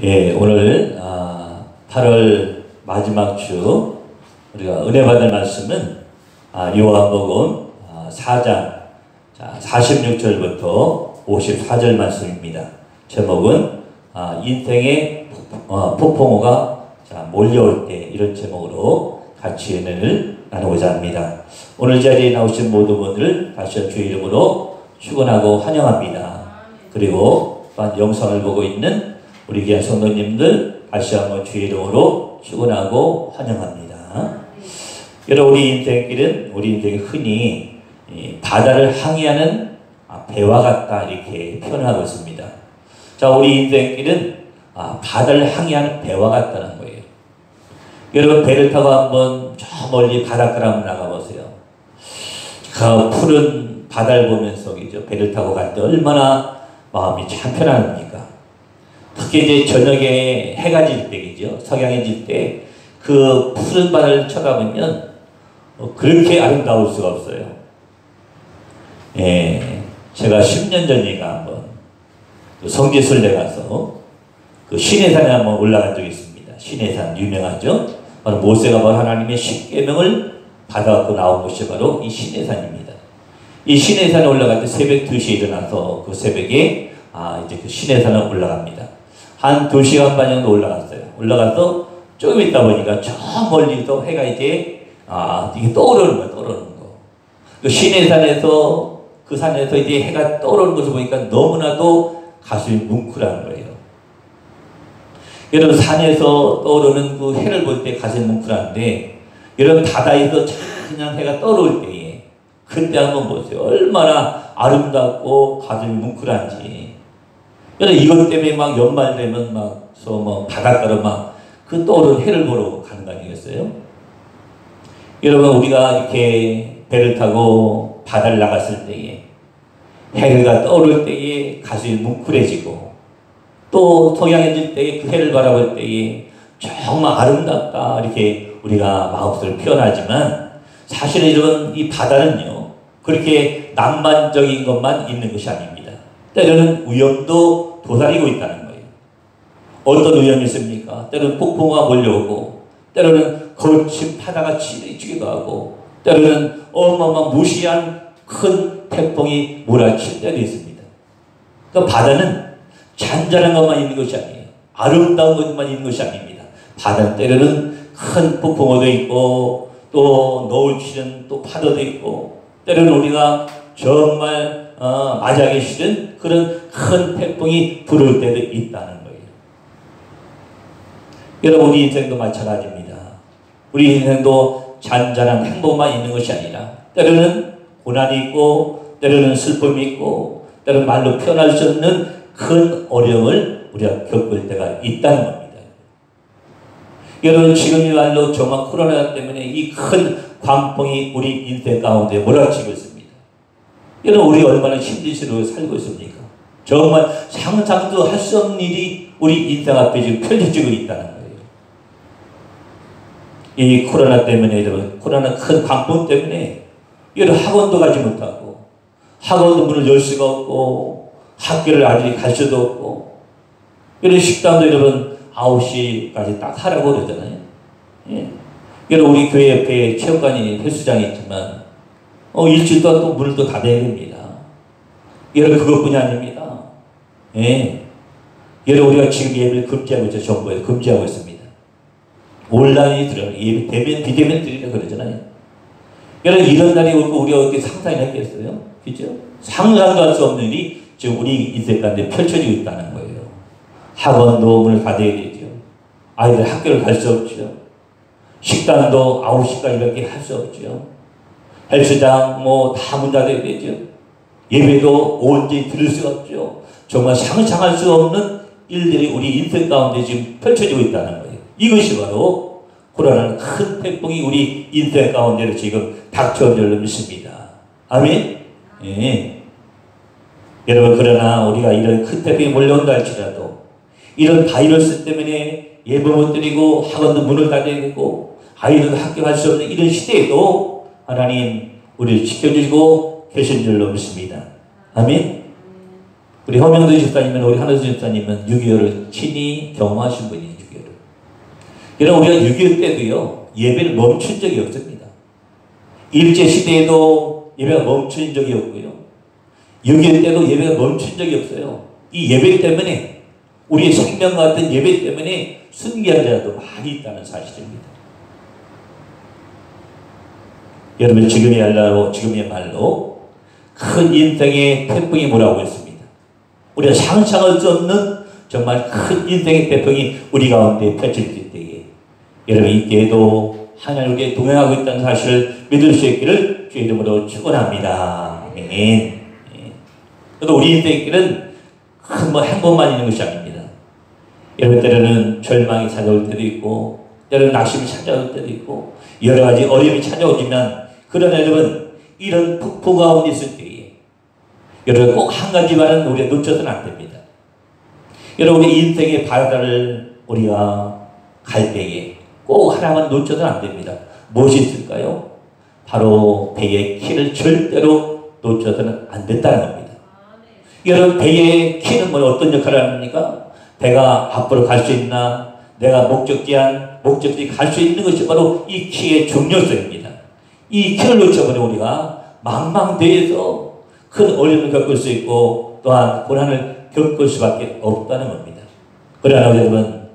예, 오늘 8월 마지막 주 우리가 은혜 받을 말씀은 요한복음 4장 46절부터 54절 말씀입니다. 제목은 인생의 폭풍우가 몰려올 때, 이런 제목으로 같이 은혜를 나누고자 합니다. 오늘 자리에 나오신 모든 분들을 다시 한번 주의 이름으로 축원하고 환영합니다. 그리고 또한 영상을 보고 있는 우리 귀한 성도님들 다시 한번 주의 이름으로 축원하고 환영합니다. 여러분, 우리 인생길은, 우리 인생이 흔히 바다를 항해하는 배와 같다, 이렇게 표현하고 있습니다. 자, 우리 인생길은 바다를 항해하는 배와 같다는 거예요. 여러분, 배를 타고 한번 저 멀리 바닷가를 한번 나가보세요. 그 푸른 바다를 보면서 배를 타고 갈 때 얼마나 마음이 참 편안합니까? 특히 이제 저녁에 해가 질 때이죠. 석양이 질 때 그 푸른 바다를 쳐다보면 그렇게 아름다울 수가 없어요. 예, 제가 10년 전인가 한번 성지순례 가서 그 시내산에 한번 올라간 적이 있습니다. 시내산 유명하죠. 바로 모세가 바로 하나님의 십계명을 받아갖고 나온 곳이 바로 이 시내산입니다. 이 시내산에 올라갈 때 새벽 2시에 일어나서 그 새벽에 이제 그 시내산에 올라갑니다. 한 2시간 반 정도 올라갔어요. 올라가서 조금 있다 보니까 저 멀리서 해가 이제 이게 떠오르는 거예요. 떠오르는 거. 그 시내산에서, 그 산에서 이제 해가 떠오르는 것을 보니까 너무나도 가슴이 뭉클한 거예요. 여러분, 산에서 떠오르는 그 해를 볼 때 가슴이 뭉클한데, 여러분 바다에서 그냥 해가 떠오를 때에 그때 한번 보세요. 얼마나 아름답고 가슴이 뭉클한지. 여러분, 이것 때문에 막 연말 되면 바닷가로 그 떠오르는 해를 보러 가는 거 아니겠어요? 여러분, 우리가 이렇게 배를 타고 바다를 나갔을 때에 해가 떠오를 때에 가슴이 뭉클해지고, 또 석양해질 때에 그 해를 바라볼 때에 정말 아름답다, 이렇게 우리가 마음속으로 표현하지만, 사실은 여러분, 이 바다는요 그렇게 낭만적인 것만 있는 것이 아닙니다. 때로는 위험도 도사리고 있다는 거예요. 어떤 위험이 있습니까? 때로는 폭풍우가 몰려오고, 때로는 거친 바다가 치기도 하고, 때로는 어마어마한 무시한 큰 태풍이 몰아칠 때도 있습니다. 그러니까 바다는 잔잔한 것만 있는 것이 아니에요. 아름다운 것만 있는 것이 아닙니다. 바다는 때로는 큰 폭풍우도 있고, 또 노을 치는 또 파도도 있고, 때로는 우리가 정말 마지막에 싫은 그런 큰 태풍이 불을 때도 있다는 거예요. 여러분, 우리 인생도 마찬가지입니다. 우리 인생도 잔잔한 행복만 있는 것이 아니라 때로는 고난이 있고, 때로는 슬픔이 있고, 때로는 말로 표현할 수 없는 큰 어려움을 우리가 겪을 때가 있다는 겁니다. 여러분, 지금이야말로 정말 코로나 때문에 이 큰 광풍이 우리 인생 가운데 몰아치고 있습니다. 여러분, 우리 얼마나 힘드시고 살고 있습니까? 정말 상상도 할 수 없는 일이 우리 인생 앞에 지금 펼쳐지고 있다는 거예요. 이 코로나 때문에, 여러분, 코로나 큰 광풍 때문에 여러분, 학원도 가지 못하고, 학원도 문을 열 수가 없고, 학교를 아직 갈 수도 없고, 여러분, 식당도 여러분 9시까지 딱 하라고 그러잖아요. 예. 여러분, 우리 교회 옆에 체육관이 헬스장이 있지만 일주일 동안 또 문을 또 닫아야 됩니다. 여러분, 그것뿐이 아닙니다. 예. 여러분, 우리가 지금 예배를 금지하고 있죠. 정부에서 금지하고 있습니다. 온라인이 들어가요. 예배 대면 비대면 드리라 그러잖아요. 여러분, 이런 날이 오고 우리가 어떻게 상상이나 했겠어요? 그죠? 상상도 할 수 없는 일이 지금 우리 인생 가운데 펼쳐지고 있다는 거예요. 학원도 문을 닫아야 되죠. 아이들 학교를 갈 수 없죠. 식당도 9시까지밖에 할 수 없죠. 헬스장 다 문 닫아야 되죠. 예배도 온전히 들을 수가 없죠. 정말 상상할 수 없는 일들이 우리 인생 가운데 지금 펼쳐지고 있다는 거예요. 이것이 바로 코로나는 큰 태풍이 우리 인생 가운데로 지금 닥쳐온 줄로 믿습니다. 아멘? 예. 여러분, 그러나 우리가 이런 큰 태풍이 몰려온다 할지라도, 이런 바이러스 때문에 예배 못 드리고 학원도 문을 닫아야 되고 아이들도 학교 갈 수 없는 이런 시대에도 하나님 우리를 지켜주시고 계신 줄로 믿습니다. 아멘. 우리 허명도 집사님은, 우리 한호수 집사님은 6.25를 친히 경험하신 분이에요. 6.25를. 여러분, 우리가 6.25 때도요, 예배를 멈춘 적이 없습니다. 일제시대에도 예배가 멈춘 적이 없고요. 6.25 때도 예배가 멈춘 적이 없어요. 이 예배 때문에, 우리의 생명 같은 예배 때문에 순교한 자도 많이 있다는 사실입니다. 여러분, 지금의 말로 큰 인생의 태풍이 몰아오고 있습니다. 우리가 상상할 수 없는 정말 큰 인생의 태풍이 우리 가운데 펼쳐질 때에 여러분, 이때에도 하나님께 동행하고 있다는 사실을 믿을 수 있기를 주의 이름으로 축원합니다. 아멘. 그래도 우리 인생의 길은 큰 행복만 있는 것이 아닙니다. 여러분, 때로는 절망이 찾아올 때도 있고, 때로는 낙심이 찾아올 때도 있고, 여러 가지 어려움이 찾아오지만, 그러나 여러분, 이런 폭풍 가운데 있을 때에 여러분, 꼭 한 가지만은 우리가 놓쳐서는 안 됩니다. 여러분, 우리 인생의 바다를 우리가 갈 때에 꼭 하나만 놓쳐서는 안 됩니다. 무엇이 있을까요? 바로 배의 키를 절대로 놓쳐서는 안 된다는 겁니다. 여러분, 배의 키는 어떤 역할을 합니까? 배가 앞으로 갈 수 있나? 내가 목적지 갈 수 있는 것이 바로 이 키의 중요성입니다. 이 키를 놓쳐버리면 우리가 망망대해에서 큰 어려움을 겪을 수 있고, 또한 고난을 겪을 수밖에 없다는 겁니다. 그러나 여러분,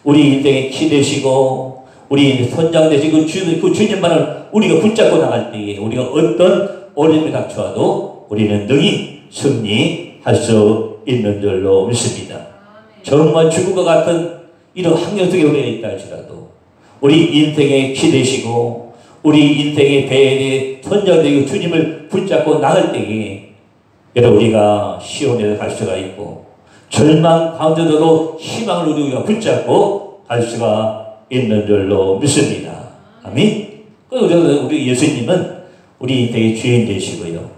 우리 인생의 키 되시고, 우리 선장 되시고, 그 주님만을 우리가 붙잡고 나갈 때에 우리가 어떤 어려움이 닥쳐와도 우리는 능히 승리할 수 있는 줄로 믿습니다. 정말 죽음과 같은 이런 환경 속에 우리가 있다 할지라도 우리 인생의 키 되시고, 우리 인생의 배에 선장되고 주님을 붙잡고 나갈 때에 여러분, 우리가 시온에 갈 수가 있고, 절망 가운데서도 희망을 우리가 붙잡고 갈 수가 있는 줄로 믿습니다. 아멘. 우리 예수님은 우리 인생의 주인 되시고요,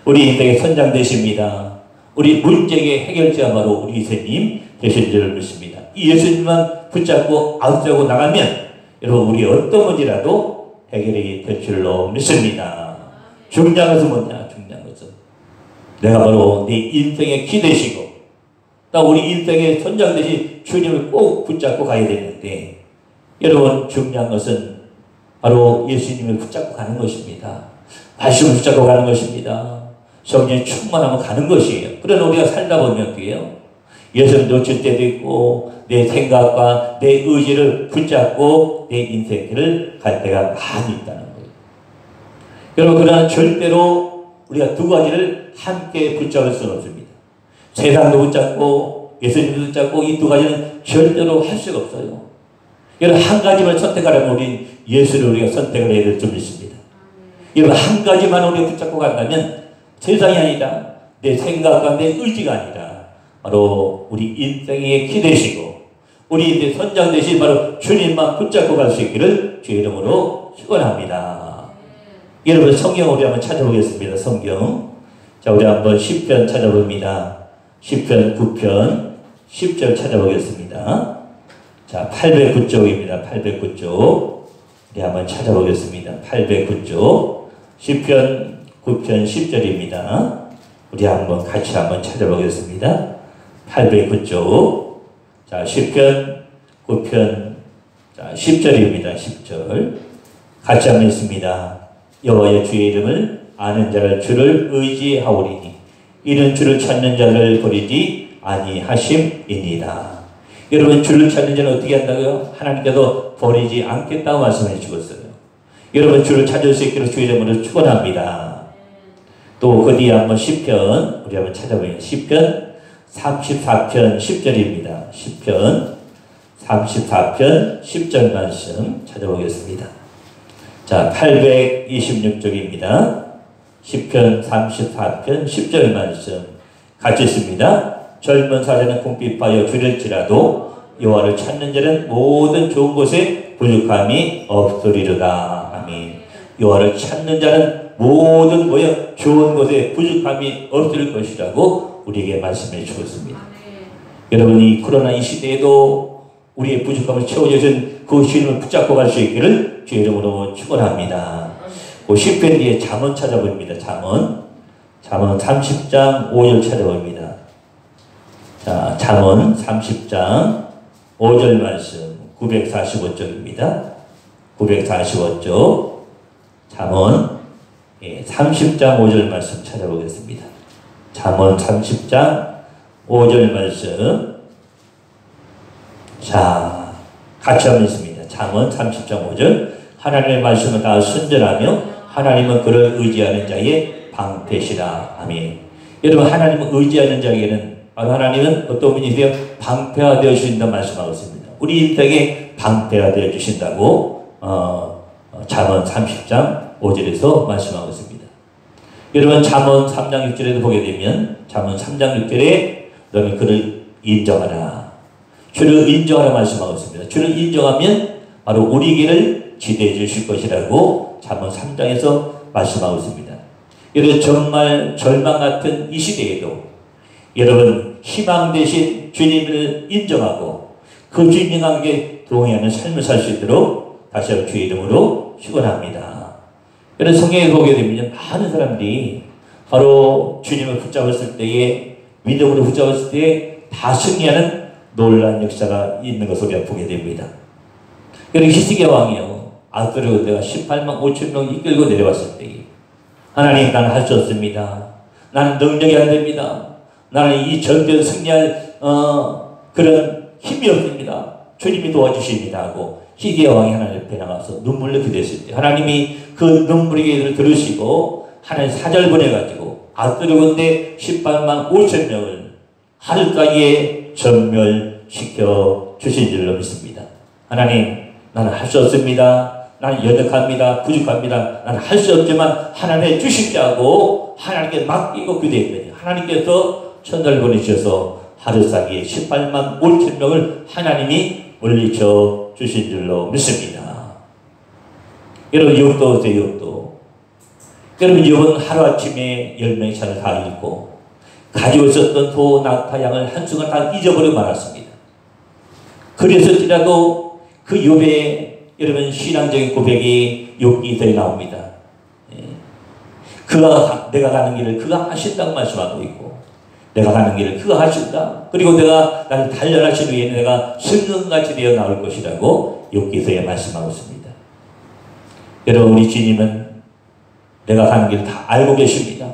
우리 인생의 선장 되십니다. 우리 문제의 해결자가 바로 우리 예수님 되신 줄 믿습니다. 이 예수님만 붙잡고 앞서고 나가면 여러분, 우리 어떤 문제라도 해결이 될 줄로 믿습니다. 중요한 것은 뭐냐? 중요한 것은 내가 바로 네 인생의 키 되시고, 또 우리 인생의 선장 되신 주님을 꼭 붙잡고 가야 되는데, 여러분, 중요한 것은 바로 예수님을 붙잡고 가는 것입니다. 말씀을 붙잡고 가는 것입니다. 성령이 충만하면 가는 것이에요. 그러나 우리가 살다 보면 어떻게 해요? 예수를 놓칠 때도 있고, 내 생각과 내 의지를 붙잡고 내 인생길을 갈 때가 많이 있다는 거예요. 여러분, 그러나 절대로 우리가 두 가지를 함께 붙잡을 수는 없습니다. 세상도 붙잡고 예수님도 붙잡고 이 두 가지는 절대로 할 수가 없어요. 여러분, 한 가지만 선택하려면 우리 예수를 우리가 선택을 해야 될 줄 믿습니다. 여러분, 한 가지만 우리가 붙잡고 간다면 세상이 아니라 내 생각과 내 의지가 아니라 바로 우리 인생의 키 되시고 우리 인생의 선장 되신 바로 주님만 붙잡고 갈 수 있기를 주의 이름으로 축원합니다. 여러분, 성경 우리 한번 찾아보겠습니다. 성경. 자, 우리 한번 시편 찾아봅니다. 시편 9편 10절 찾아보겠습니다. 자, 809쪽입니다. 809쪽. 우리 한번 찾아보겠습니다. 809쪽. 시편 9편 10절입니다. 우리 한번 같이 한번 찾아보겠습니다. 809쪽. 자, 시편 9편 자, 10절입니다. 10절. 같이 한번 읽습니다. 여호와의 주의 이름을 아는 자를 주를 의지하오리니 이는 주를 찾는 자를 버리지 아니하심이니라. 여러분, 주를 찾는 자는 어떻게 한다고요? 하나님께서 버리지 않겠다고 말씀해 주셨어요. 여러분, 주를 찾을 수 있기를 주의 이름으로 축원합니다. 또 그 뒤에 한번 시편 우리 한번 찾아보면 시편 34편 10절입니다. 시편 34편 10절 말씀 찾아보겠습니다. 자, 826쪽입니다. 시편 34편 10절 말씀 같이 있습니다. 젊은 사자는 궁핍하여 줄일지라도 여호와를 찾는 자는 모든 좋은 곳에 부족함이 없으리로다. 아멘. 여호와를 찾는 자는 모든 좋은 곳에 부족함이 없을 것이라고 우리에게 말씀해 주셨습니다. 여러분, 이 코로나 이 시대에도 우리의 부족함을 채워주신 그 주님을 붙잡고 갈 수 있기를 주의 이름으로 축원합니다. 그 시편 뒤에 잠언 찾아봅니다. 잠언 30장 5절 찾아봅니다. 자, 잠언 30장 5절 말씀 945쪽입니다. 945쪽 잠언 30장 5절 말씀 찾아보겠습니다. 잠언 30장 5절 말씀. 자, 같이 한번 있습니다. 잠언 30장 5절. 하나님의 말씀은 다 순전하며 하나님은 그를 의지하는 자의 방패시라. 아멘. 여러분, 하나님을 의지하는 자에게는 바로 하나님은 어떤 분이세요? 방패가 되어 주신다 말씀하고 있습니다. 우리 인생에 방패가 되어 주신다고 잠언 30장 5절에서 말씀하고 있습니다. 여러분, 잠언 3장 6절에도 보게 되면 잠언 3장 6절에 너는 그를 인정하라. 주를 인정하라 말씀하고 있습니다. 주를 인정하면 바로 우리에게를 지대해 주실 것이라고 잠언 3장에서 말씀하고 있습니다. 여러분, 정말 절망 같은 이 시대에도 여러분 희망 대신 주님을 인정하고 그 주님과 함께 동행하는 삶을 살 수 있도록 다시 한번 주의 이름으로 축원합니다. 여러분, 성경에 보게 되면 많은 사람들이 바로 주님을 붙잡았을 때에 믿음으로 붙잡았을 때에 다 승리하는 놀라운 역사가 있는 것을 우리가 보게 됩니다. 여러분, 히스기야 왕이요 아수르 내가 18만 5천 명 이끌고 내려왔을 때에 하나님, 나는 할 수 없습니다. 나는 능력이 안 됩니다. 나는 이 전쟁을 승리할 그런 힘이 없습니다. 주님이 도와주십니다 하고 히스기야 왕이 하나님 앞에 나가서 눈물로 기도했을 때 하나님이 그 눈물의 들으시고 하나님 사절 보내가지고 아수르 군대 18만 5천 명을 하루까지에 전멸시켜 주신 줄로 믿습니다. 하나님, 나는 할 수 없습니다. 나는 연약합니다. 부족합니다. 나는 할 수 없지만 하나님의 주십시오 하고 하나님께 맡기고 기도했더니 하나님께서 천사를 보내주셔서 하루 사이에 18만 5천 명을 하나님이 물리쳐 주신 줄로 믿습니다. 여러분, 욥도 오세요. 욥도. 여러분, 욥은 하루아침에 10명의 산을 다 잃고 가지고 있었던 소, 낙타, 양을 한순간 다 잊어버려 말았습니다. 그래서지라도 그 욥의 여러분 신앙적인 고백이 욥기서에 나옵니다. 그가 내가 가는 길을 그가 하신다고 말씀하고 있고 내가 가는 길을 그가 하신다. 그리고 내가 나를 단련하신 후에 내가 승금같이 되어 나올 것이라고 욥기서에 말씀하고 있습니다. 여러분, 우리 주님은 내가 가는 길을 다 알고 계십니다.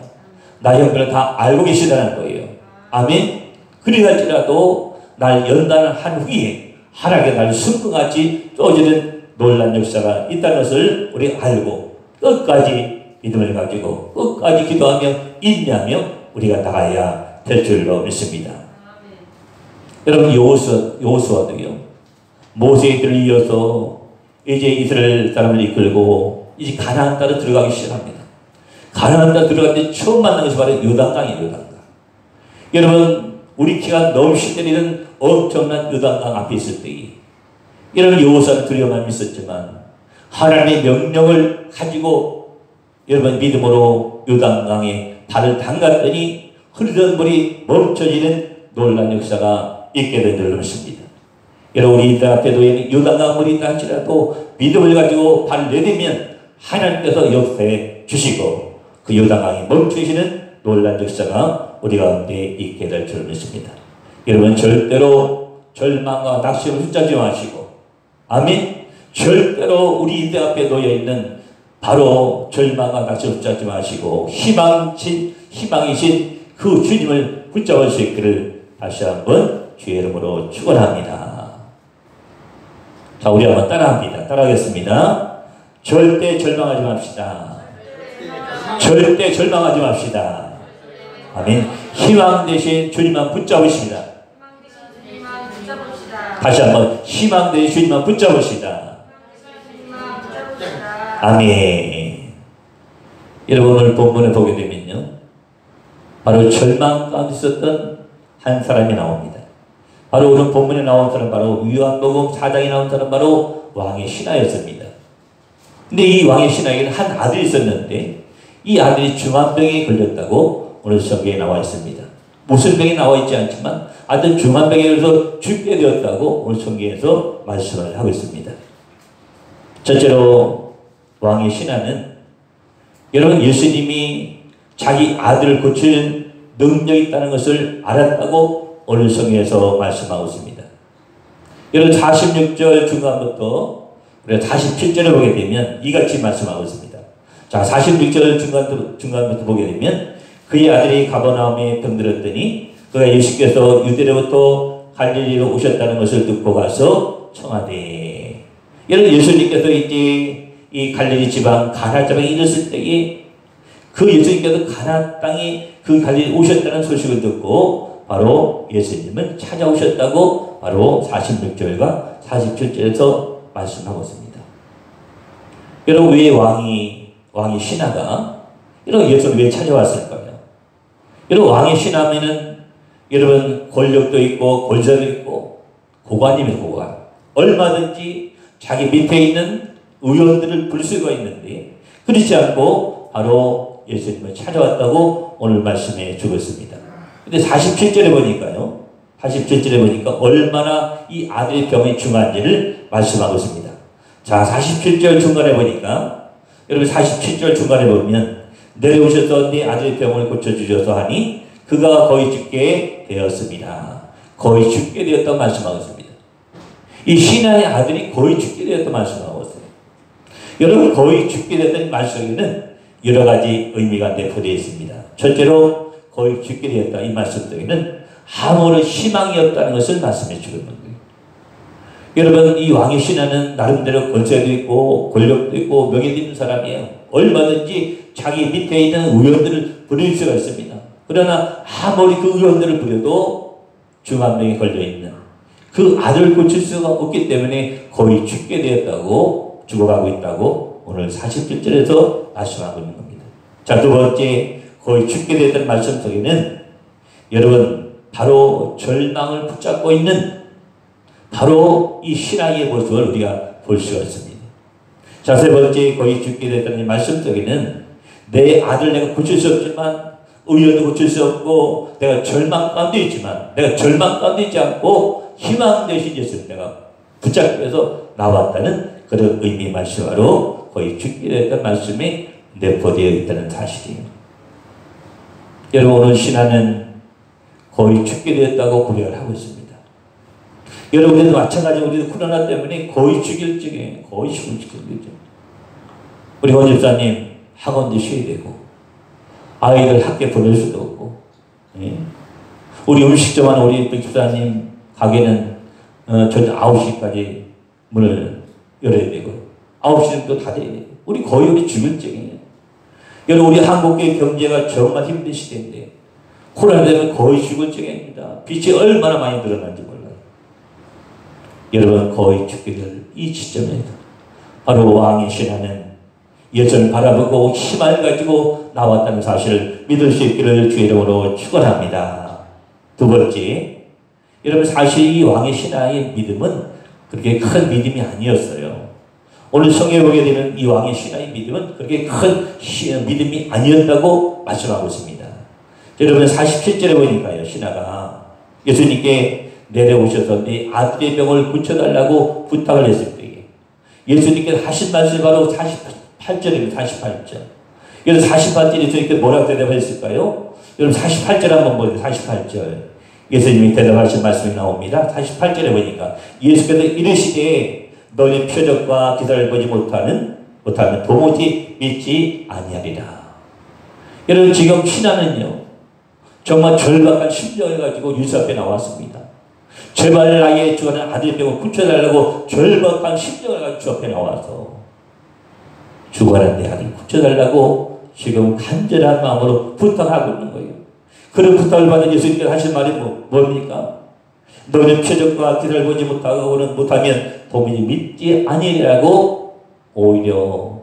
나의 형편을 다 알고 계시다는 거예요. 아멘. 그리할지라도 날 연단한 후에 하나님께 날 승금같이 쏘지는 놀란 역사가 있다는 것을 우리 알고 끝까지 믿음을 가지고 끝까지 기도하며 인내하며 우리가 나가야 될 줄로 믿습니다. 여러분, 여호수아도요 모세를 이어서 이제 이스라엘 사람을 이끌고 이제 가나안 땅으로 들어가기 시작합니다. 가나안 땅 들어갔는데 처음 만난 것이 바로 요단강이에요. 요단강. 여러분, 우리 키가 넘실 때리는 엄청난 요단강 앞에 있을 때에 여러분, 여호수아는 두려움만 있었지만 하나님의 명령을 가지고 여러분 믿음으로 요단강에 발을 담갔더니 흐르던 물이 멈춰지는 놀라운 역사가 있게 된 줄로 믿습니다. 여러분, 우리 인생 앞에도 요단강 물이 있다 할지라도 믿음을 가지고 발을 내딛으면 하나님께서 역사해 주시고 그 요단강이 멈추시는 놀라운 역사가 우리 가운데 있게 될 줄로 믿습니다. 여러분, 절대로 절망과 낙심을 붙잡지 마시고 아멘. 절대로 우리 인생 앞에 놓여있는 바로 절망과 낙심을 붙잡지 마시고 희망이신 그 주님을 붙잡을 수 있기를 다시 한번 주의 이름으로 축원합니다. 자, 우리 한번 따라합니다. 따라하겠습니다. 절대 절망하지 맙시다. 절대 절망하지 맙시다. 아멘. 희망 대신 주님만 붙잡으십니다. 다시 한번 희망 대신 주님만 붙잡으시다. 아멘. 여러분, 오늘 본문을 보게 되면요 바로 절망 가운데 있었던 한 사람이 나옵니다. 바로 오늘 본문에 나온 사람 바로 요한복음 4장에 나온 사람 바로 왕의 신하였습니다. 근데 이 왕의 신하에게는 한 아들이 있었는데 이 아들이 중환병에 걸렸다고 오늘 성경에 나와 있습니다. 무슨 병이 나와 있지 않지만 아들 중환병에 걸려서 죽게 되었다고 오늘 성경에서 말씀을 하고 있습니다. 첫째로 왕의 신하는 여러분 예수님이 자기 아들을 고치는 능력이 있다는 것을 알았다고 오늘 성경에서 말씀하고 있습니다. 여러분 46절 중간부터 우리가 47절을 보게 되면 이같이 말씀하고 있습니다. 자, 46절 중간부터 보게 되면 그의 아들이 가버나움에 병들었더니 그가 예수께서 유대로부터 갈릴리로 오셨다는 것을 듣고 가서 청하되. 여러분 예수님께서 이제 이 갈릴리 지방 가나 지방에 이르렀을 때에 그 예수님께서 가나 땅에 그 갈릴리 오셨다는 소식을 듣고 바로 예수님은 찾아오셨다고 바로 46절과 47절에서 말씀하고 있습니다. 여러분 왜 왕이 신하가 여러분 예수를 왜 찾아왔을까요? 여러분 왕이 신하면은 여러분 권력도 있고 권세도 있고 고관입니다. 고관. 얼마든지 자기 밑에 있는 의원들을 부를 수가 있는데 그렇지 않고 바로 예수님을 찾아왔다고 오늘 말씀해 주고 있습니다. 근데 47절에 보니까요. 47절에 보니까 얼마나 이 아들의 병이 중요한지를 말씀하고 있습니다. 자, 47절 중간에 보니까 여러분 47절 중간에 보면 내려오셔서 네 아들의 병을 고쳐주셔서 하니 그가 거의 죽게 되었습니다. 거의 죽게 되었다고 말씀하고 있습니다. 이 신하의 아들이 거의 죽게 되었다고 말씀하고 있어요. 여러분 거의 죽게 되었다는 말씀에는 여러 가지 의미가 내포되어 있습니다. 첫째로 거의 죽게 되었다 이 말씀 속에는 아무런 희망이 없다는 것을 말씀해 주는 거예요. 여러분 이 왕의 신하는 나름대로 권세도 있고 권력도 있고 명예도 있는 사람이에요. 얼마든지 자기 밑에 있는 의원들을 부릴 수가 있습니다. 그러나 아무리 그 의원들을 부려도 중환병에 걸려있는 그 아들을 고칠 수가 없기 때문에 거의 죽게 되었다고 죽어가고 있다고 오늘 47절에서 말씀하고 있는 겁니다. 자, 두 번째 거의 죽게 되었다는 말씀 속에는 여러분 바로 절망을 붙잡고 있는 바로 이 신하의 모습을 우리가 볼 수가 있습니다. 자, 세 번째 거의 죽게 되었다는 말씀 속에는 내 아들 내가 고칠 수 없지만 의원도 고칠 수 없고 내가 절망 가운데 있지만 내가 절망 가운데 있지 않고 희망 되신 예수를 내가 붙잡혀서 나왔다는 그런 의미의 말씀으로 거의 죽게 되었다는 말씀이 내포되어 있다는 사실이에요. 여러분 오늘 신하는 거의 죽게 되었다고 고백을 하고 있습니다. 여러분 우리도 마찬가지로 우리도 코로나 때문에 거의 죽일 적에 거의 죽을 적이죠. 우리 원 집사님 학원도 쉬어야 되고 아이들 학교 보낼 수도 없고 예? 우리 음식점 하는 우리 집사님 가게는 저녁 9시까지 문을 열어야 되고 9시는 또 닫아야 되고 우리 거의 우리 죽을 적이에요. 여러분 우리 한국의 경제가 정말 힘든 시대인데 코로나 때문에 거의 죽을 적입니다. 빚이 얼마나 많이 늘어난지 몰라요. 여러분 거의 죽게 될 이 시점에도 바로 왕의 신하는 예전을 바라보고 희망을 가지고 나왔다는 사실을 믿을 수 있기를 주의 이름으로 축원합니다. 두 번째, 여러분 사실 이 왕의 신하의 믿음은 그렇게 큰 믿음이 아니었어요. 오늘 성경에 보게 되면 이 왕의 신하의 믿음은 그렇게 큰 믿음이 아니었다고 말씀하고 있습니다. 여러분 47절에 보니까요. 신하가 예수님께 내려오셔서 내 아들의 병을 고쳐달라고 부탁을 했을 때에 예수님께서 하신 말씀이 바로 48절입니다. 48절. 여러분 48절에 예수님께서 뭐라고 대답했을까요? 여러분 48절 한번 보세요. 48절. 예수님이 대답하신 말씀이 나옵니다. 48절에 보니까 예수께서 이르시되 너희 표적과 기사를 보지 못하면 도무지 믿지 아니하리라. 여러분 지금 신하는요. 정말 절박한 심정을 가지고 예수 앞에 나왔습니다. 제발 나의 죽어가는 아들의 병을 고쳐달라고 절박한 심정을 가지고 주 앞에 나와서 죽어가는 내 아들을 고쳐달라고 지금 간절한 마음으로 부탁하고 있는 거예요. 그런 부탁을 받은 예수님께서 하신 말이 뭡니까? 너는 표적과 기사를 보지 못하면 도무지 믿지 아니라고 오히려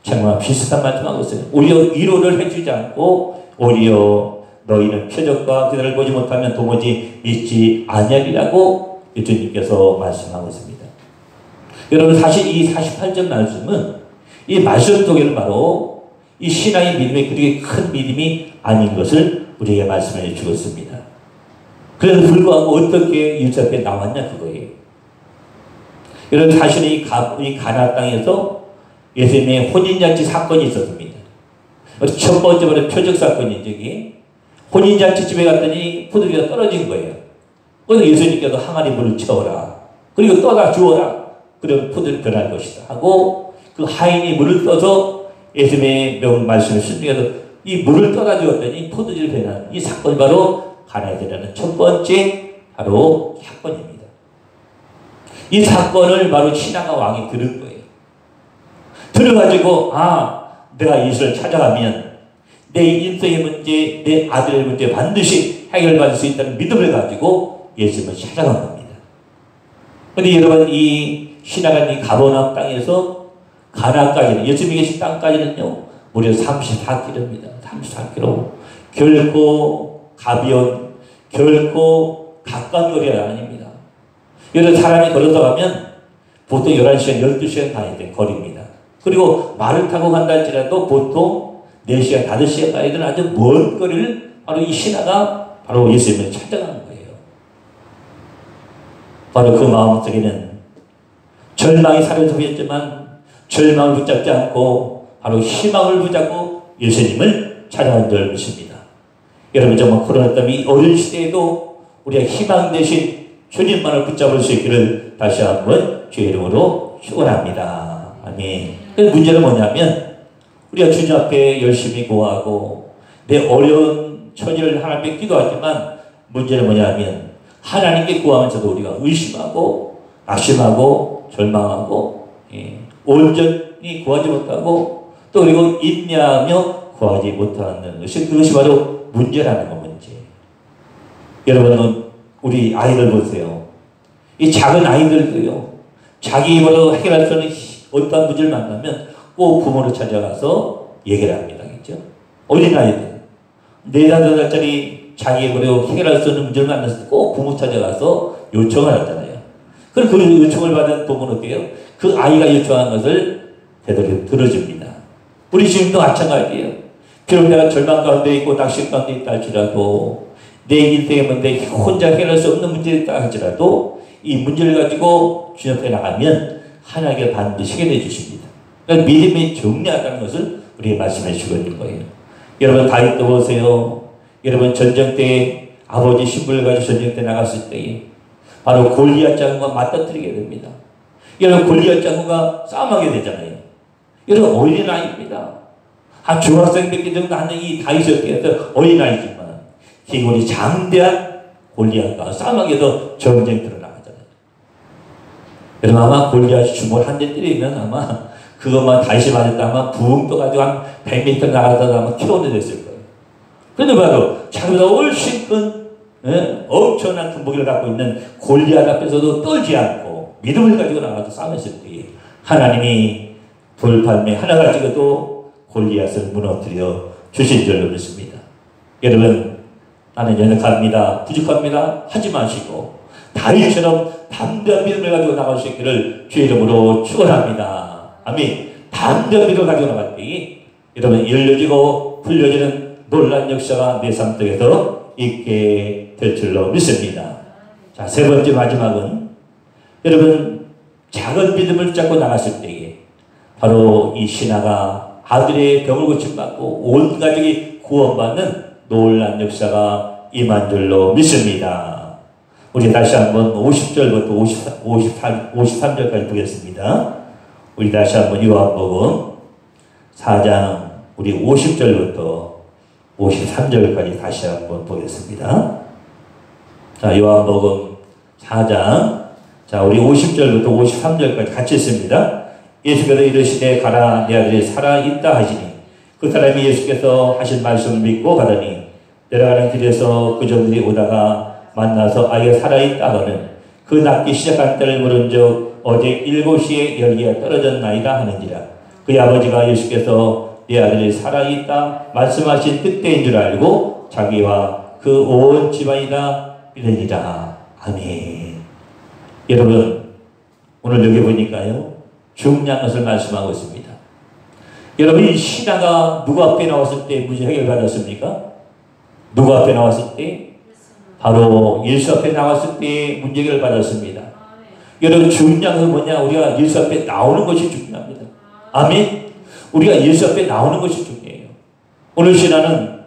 정말 비슷한 말씀하고 있어요. 오히려 위로를 해주지 않고 오히려 너희는 표적과 기사를 보지 못하면 도무지 믿지 아니하리라고 예수님께서 말씀하고 있습니다. 여러분 사실 이 48절 말씀은 이 말씀 속에는 바로 이 신하의 믿음이 그렇게 큰 믿음이 아닌 것을 우리에게 말씀해 주었습니다. 그래서 불구하고 어떻게 예수 앞에 나왔냐 그거예요. 여러분 사실 이 가나 땅에서 예수님의 혼인잔치 사건이 있었습니다. 첫 번째 표적 사건이 저기 혼인잔치 집에 갔더니 포도주가 떨어진 거예요. 그래서 예수님께서 항아리 물을 채워라. 그리고 떠다 주어라. 그럼 포도를 변할 것이다 하고 그 하인이 물을 떠서 예수님의 명 말씀을 순종해서 이 물을 떠다 주었더니 포도주를 변한 이 사건이 바로 가나에 일어나는 첫 번째 바로 사건입니다. 이 사건을 바로 신하가 왕이 들은 거예요. 들어가지고 내가 예수를 찾아가면 내 인생의 문제, 내 아들의 문제 반드시 해결받을 수 있다는 믿음을 가지고 예수님을 찾아간 겁니다. 그런데 여러분 이 신하가 이 가버나움 땅에서 가나까지는 예수님이 계신 땅까지는요 무려 34km입니다. 34km. 결코 가벼운 결코 가까운 거리가 아닙니다. 여러 사람이 걸어서 가면 보통 11시간 12시간 가야 될 거리입니다. 그리고 말을 타고 간다 할지라도 보통 4시간 5시간 가야 되는 아주 먼 거리를 바로 이 신하가 바로 예수님을 찾아간 거예요. 바로 그 마음속에는 절망이 사라졌지만 절망을 붙잡지 않고 바로 희망을 붙잡고 예수님을 찾아간 줄 믿습니다. 여러분 정말 코로나 때문에 어려운 시대에도 우리가 희망 대신 주님만을 붙잡을 수 있기를 다시 한번 주의 이름으로 축원합니다. 아멘. 그 문제는 뭐냐면 우리가 주님 앞에 열심히 구하고 내 어려운 처지를 하나님께 기도하지만 문제는 뭐냐면 하나님께 구하면서도 우리가 의심하고 낙심하고 절망하고 온전히 구하지 못하고 또 그리고 인내하며 구하지 못하는 것이 그것이 바로 문제라는 거 문제. 여러분은 우리 아이들 보세요. 이 작은 아이들도요. 자기 입으로 해결할 수 없는 어떤 문제를 만나면 꼭 부모를 찾아가서 얘기를 합니다. 그렇죠? 어린아이들 4, 5살짜리 자기 입으로 해결할 수 없는 문제를 만났을 때 꼭 부모 찾아가서 요청을 하잖아요. 그럼 그 요청을 받은 부모는 어때요? 그 아이가 요청한 것을 되도록 들어줍니다. 우리 지금도 마찬가지예요. 비록 내가 절망 가운데 있고 낙심 가운데 있다 할지라도 내 인생의 문제 혼자 해결할 수 없는 문제가 있다 할지라도 이 문제를 가지고 주님 앞에 나가면 하나님께 반드시 해결해 주십니다. 그러니까 믿음이 정리하다는 것을 우리에게 말씀해 주고 있는 거예요. 여러분 다윗도 보세요. 여러분 전쟁 때 아버지 신부를 가지고 전쟁 때 나갔을 때에 바로 골리앗 장군과 맞닥뜨리게 됩니다. 여러분 골리앗 장군과 싸움하게 되잖아요. 여러분 어린아이입니다. 한 중학생 몇 개 정도 하는 이 다윗이 어린아이지만 기골이 장대한 골리앗과 싸움하게 해서 전쟁터로 나가잖아요. 여러분 아마 골리앗이 주먹을 한 대 때리면 아마 그것만 다시 맞았다 아마 붕 떠가지고 한 100m 나가다가 아마 키워내 됐을 거예요. 그런데 바로 자기보다 훨씬 큰 엄청난 군복을 갖고 있는 골리앗 앞에서도 떨지 않고 믿음을 가지고 나가서 싸움했을 때 하나님이 돌팔매 하나가 찍어도 골리앗을 무너뜨려 주신 줄로 믿습니다. 여러분 나는 연약합니다. 부족합니다. 하지 마시고 다윗처럼 담대한 믿음을 가지고 나갈 수 있기를 주의 이름으로 축원합니다. 아멘. 담대한 믿음을 가지고 나갈 때 여러분 열려지고 풀려지는 놀라운 역사가 내 삶 속에서 있게 될 줄로 믿습니다. 자, 세 번째 마지막은 여러분 작은 믿음을 붙잡고 나갔을 때에 바로 이 신하가 아들의 병을 고침받고 온 가족이 구원받는 놀라운 역사가 임한 줄로 믿습니다. 우리 다시 한번 50절부터 53절까지 보겠습니다. 우리 다시 한번 요한복음 4장 우리 50절부터 53절까지 다시 한번 보겠습니다. 자, 요한복음 4장 자, 우리 50절부터 53절까지 같이 읽습니다. 예수께서 이르시되 가라 내 아들이 살아있다 하시니 그 사람이 예수께서 하신 말씀을 믿고 가더니 내려가는 길에서 그 종들이 오다가 만나서 아이가 살아있다 하거늘 그 낫기 시작한 때를 물은즉 어제 7시에 열기가 떨어졌나이다 하는지라. 그의 아버지가 예수께서 내 아들이 살아있다 말씀하신 그때인 줄 알고 자기와 그 온 집안이다 믿으니라. 아멘. 여러분 오늘 여기 보니까요 중요한 것을 말씀하고 있습니다. 여러분 이 신하가 누구 앞에 나왔을 때 문제 해결받았습니까? 누구 앞에 나왔을 때? 바로 예수 앞에 나왔을 때 문제 해결받았습니다. 여러분 중요한 건 뭐냐? 우리가 예수 앞에 나오는 것이 중요합니다. 아멘. 우리가 예수 앞에 나오는 것이 중요해요. 오늘 신하는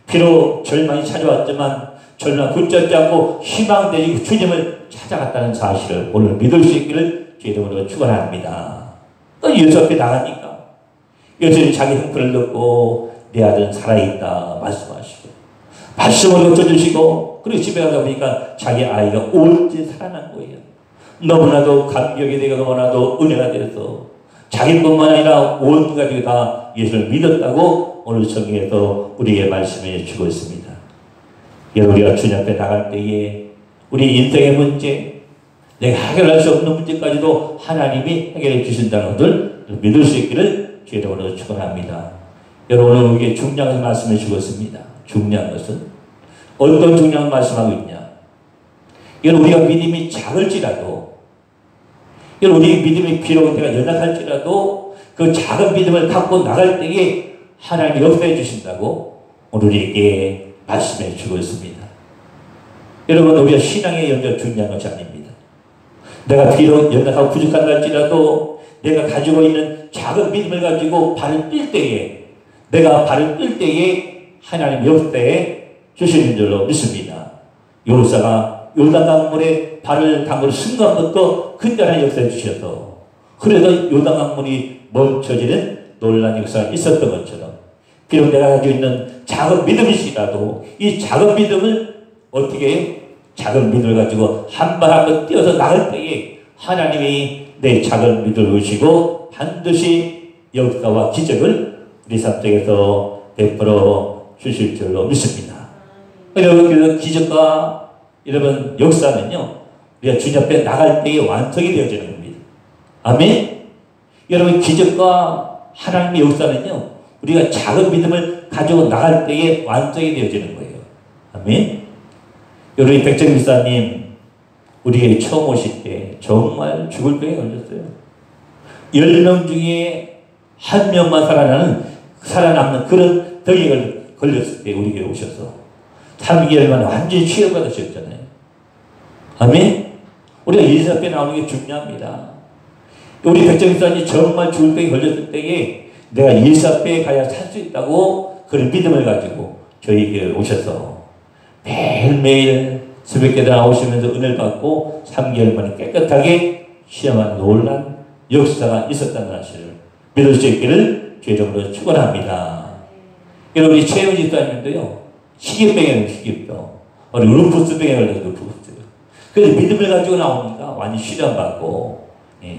비록 절망이 찾아왔지만 절망 붙잡지 않고 희망되고 주님을 찾아갔다는 사실을 오늘 믿을 수 있기를 주 이름으로 축원합니다. 또 예수 앞에 나가니까 예수님이 자기 형편을 듣고 내 아들은 살아있다 말씀하시고 말씀을 고쳐주시고 그리고 집에 가다 보니까 자기 아이가 온전히 살아난 거예요. 너무나도 감격이 되고 너무나도 은혜가 돼서 자기뿐만 아니라 온 가족이 다 예수를 믿었다고 오늘 성경에서 우리에게 말씀해 주고 있습니다. 여러분 우리가 주님 앞에 나갈 때에 우리 인생의 문제 내가 해결할 수 없는 문제까지도 하나님이 해결해 주신다는 것을 믿을 수 있기를 주 이름으로 축원합니다. 여러분 오늘 우리에게 중요한 것을 말씀해 주고 있습니다. 중요한 것은 어떤 중요한 말씀하고 있냐. 여러분 우리가 믿음이 작을지라도 여러분 우리 믿음이 비록 내가 연약할지라도 그 작은 믿음을 갖고 나갈 때에 하나님이 역사해 주신다고 오늘 우리에게 말씀해 주고 있습니다. 여러분 우리가 신앙의 연결 중요한 것이 아닙니다. 내가 비록 연약하고 부족한다 할지라도 내가 가지고 있는 작은 믿음을 가지고 발을 뛸 때에 내가 발을 뛸 때에 하나님 역사해 주시는 줄로 믿습니다. 요사가 요단강물에 발을 담그는 순간부터 그때 하나님 역사해 주셔서 그래서 요단강물이 멈춰지는 놀라운 역사가 있었던 것처럼 비록 내가 가지고 있는 작은 믿음이시라도 이 작은 믿음을 어떻게 작은 믿음을 가지고 한 발 한 발 뛰어서 나갈 때에 하나님이 내 작은 믿음을 주시고 반드시 역사와 기적을 우리 삶 속에서 베풀어 주실 줄로 믿습니다. 여러분 그 기적과 여러분 역사는요 우리가 주님 앞에 나갈 때에 완성이 되어지는 겁니다. 아멘. 여러분 기적과 하나님의 역사는요 우리가 작은 믿음을 가지고 나갈 때에 완성이 되어지는 거예요. 아멘. 여러분 백정기사님 우리에게 처음 오실 때 정말 죽을 병에 걸렸어요. 10명 중에 1명만 살아남는 그런 병에 걸렸을 때 우리에게 오셔서 3개월 만에 완전히 치유받으셨잖아요. 아멘. 우리가 예수 앞에 나오는 게 중요합니다. 우리 백정기사님 정말 죽을 병에 걸렸을 때에 내가 예수 앞에 가야 살 수 있다고 그런 믿음을 가지고 저희에게 오셔서 매일매일 새벽에 나오시면서 은혜를 받고 3개월 만에 깨끗하게 시험한 놀란 역사가 있었다는 사실을 믿을 수 있기를 주 이름으로 축원합니다. 여러분 우리 최영 집사님도요 희귀병에 희귀병 우리 루푸스병에 걸려서 루푸스 그래서 믿음을 가지고 나오니까 완전히 시련받고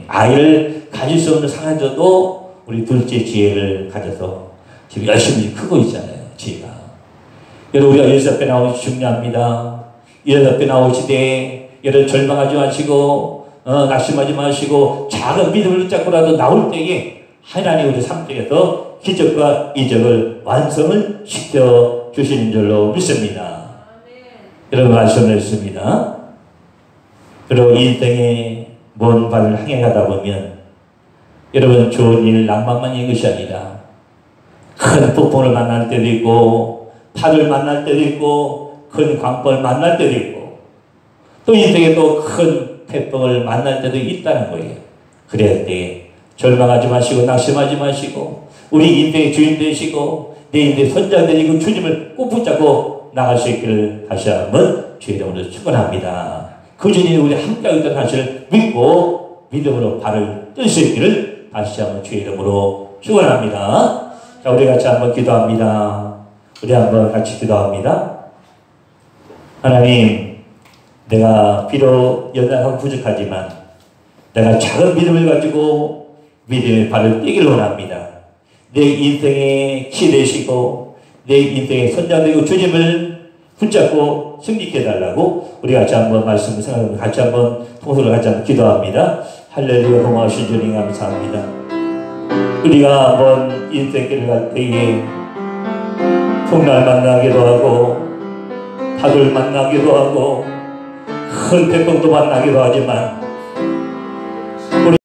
아이를 가질 수 없는 상황에서도 우리 둘째 지혜를 가져서 지금 열심히 크고 있잖아요. 지혜가 여러분 우리가 예수 앞에 나오기 중요합니다. 예수 앞에 나오시되 여러분 절망하지 마시고 낙심하지 마시고 작은 믿음을 붙잡고라도 나올 때에 하나님 우리 삶 속에서 기적과 이적을 완성을 시켜 주시는 줄로 믿습니다. 여러분 말씀을 했습니다. 그리고 인생의 먼 발을 향해 가다 보면 여러분 좋은 일 낭만만 있는 것이 아니라 큰 폭풍을 만날 때도 있고 파도를 만날 때도 있고 큰 광풍을 만날 때도 있고 또 인생에 또 큰 태풍을 만날 때도 있다는 거예요. 그럴 때 절망하지 마시고 낙심하지 마시고 우리 인생의 주인 되시고 내 인생의 선장 되시고 주님을 꼭 붙잡고 나갈 수 있기를 다시 한번 주의 이름으로 축원합니다. 그 주님이 우리 함께하고 있다는 사실을 믿고 믿음으로 발을 뜰 수 있기를 다시 한번 주의 이름으로 축원합니다. 자 우리 같이 한번 기도합니다. 우리 한번 같이 기도합니다. 하나님 내가 비록 연약하고 부족하지만 내가 작은 믿음을 가지고 믿음의 발을 떼기를 원합니다. 내 인생의 키 되시고 내 인생의 선장되고 주님을 붙잡고 승리케 해달라고 우리 같이 한번 말씀을 생각하면 같이 한번 통솔을 같이 한번 기도합니다. 할렐루야 고마우신 주님 감사합니다. 우리가 한번 인생길을 갈 때에 풍날 만나기도 하고 파도를 만나기도 하고 큰 태풍도 만나기도 하지만